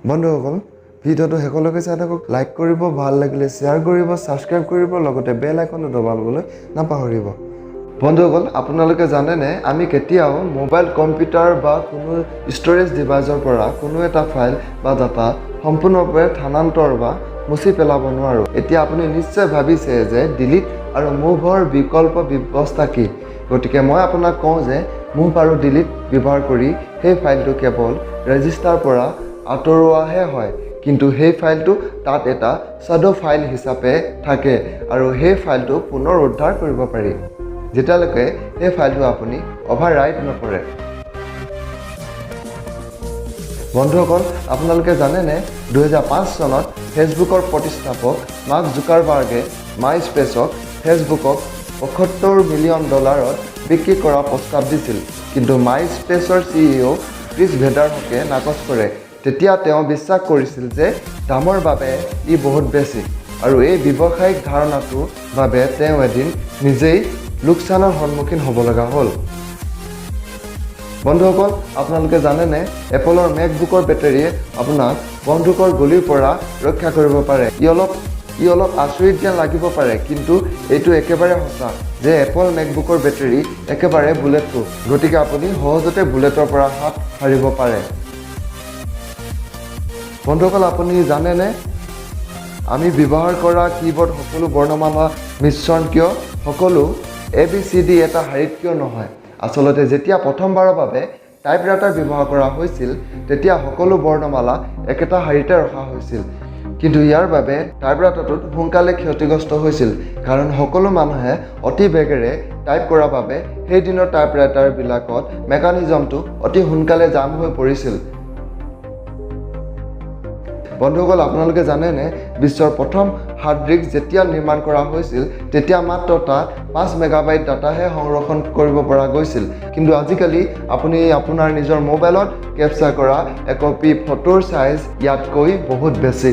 বন্ধুসকল ভিডিঅ'টো শেষলৈকে চাই থাকক লাইক কৰিব ভাল লাগিলে শ্বেয়াৰ কৰিব সাবস্ক্ৰাইব কৰিব লগতে বেল আইকনটো দবাবলৈ নাপাহৰিব বন্ধুসকল আপোনালোকে জানেনে আমি কেতিয়াও মোবাইল কম্পিউটাৰ বা কোনো ষ্টৰেজ ডিভাইচৰ পৰা কোনো এটা ফাইল বা ডাটা সম্পূৰ্ণৰূপে স্থানান্তৰ বা মুছি পেলাব নোৱাৰো এতিয়া আপুনি নিশ্চয় ভাবিছে যে ডিলিট আৰু মুভৰ বিকল্প ব্যৱস্থা কি গতিকে মই আপোনাক কওঁ যে মুভ আৰু ডিলিট ব্যৱহাৰ কৰি সেই ফাইলটো কেৱল ৰেজিষ্টাৰ পৰা আঁতৰোৱাহে হয় কিন্তু সেই ফাইলটো তাত এটা শ্যাডো ফাইল হিচাপে থাকে আৰু সেই ফাইলটো পুনৰ উদ্ধাৰ কৰিব পাৰি যেতিয়ালৈকে সেই ফাইলটো আপুনি অভাৰৰাইট নকৰে বন্ধুসকল আপোনালোকে জানেনে 2005 চনত ফেচবুকৰ প্ৰতিষ্ঠাপক মাৰ্ক জুকাৰবাৰ্গে মাইস্পেচক ফেচবুকক $75 মিলিয়ন বিক্ৰী কৰাৰ প্ৰস্তাৱ দিছিল কিন্তু মাইস্পেচৰ CEO ক্ৰিছ ভেডাৰহকে নাকচ কৰে তেতিয়া তেওঁ বিশ্বাস কৰিছিল যে দামৰ বাবে ই বহুত বেছি আৰু এই ব্যৱসায়িক ধাৰণাটোৰ বাবে তেওঁ এদিন নিজেই লোকচানৰ সন্মুখীন হ'ব লগা হ'ল বন্ধুসকল আপোনালোকে জানেনে এপলৰ মেকবুকৰ বেটাৰীয়ে আপোনাক বন্দুকৰ গুলিৰ পৰা ৰক্ষা কৰিব পাৰে ই অলপ আচৰিত যেন লাগিব পাৰে কিন্তু এইটো একেবাৰে সঁচা যে এপল মেকবুকৰ বেটাৰী একেবাৰে বুলেটপ্ৰুফ গতিকে আপুনি সহজতে বুলেটৰ পৰা হাত সাৰিব পাৰে বন্ধুসকল আপুনি জানেনে আমি ব্যৱহাৰ কৰা কিবোৰ্ড সকলো বৰ্ণমালা মিশ্ৰণ কিয় সকলো ABCD এটা শাৰীত কিয় নহয় আচলতে যেতিয়া প্ৰথমবাৰৰ বাবে টাইপৰাইটাৰ ব্যৱহাৰ কৰা হৈছিল তেতিয়া সকলো বৰ্ণমালা একেটা শাৰীতে ৰখা হৈছিল কিন্তু ইয়াৰ বাবে টাইপৰাইটাৰটো সোনকালে ক্ষতিগ্ৰস্ত হৈছিল কাৰণ সকলো মানুহে অতি বেগেৰে টাইপ কৰাৰ বাবে সেই দিনৰ টাইপৰাইটাৰবিলাকত মেকানিজমটো অতি সোনকালে জাম হৈ পৰিছিল বন্ধুসকল আপোনালোকে জানেনে বিশ্বৰ প্ৰথম হাৰ্ড ডিস্ক যেতিয়া নিৰ্মাণ কৰা হৈছিল তেতিয়া মাত্ৰ 5 মেগাবাইট ডাটাহে সংৰক্ষণ কৰিব পৰা গৈছিল কিন্তু আজিকালি আপুনি আপোনাৰ নিজৰ মোবাইলত কেপচাৰ কৰা একপি ফটোৰ সাইজ ইয়াতকৈ বহুত বেছি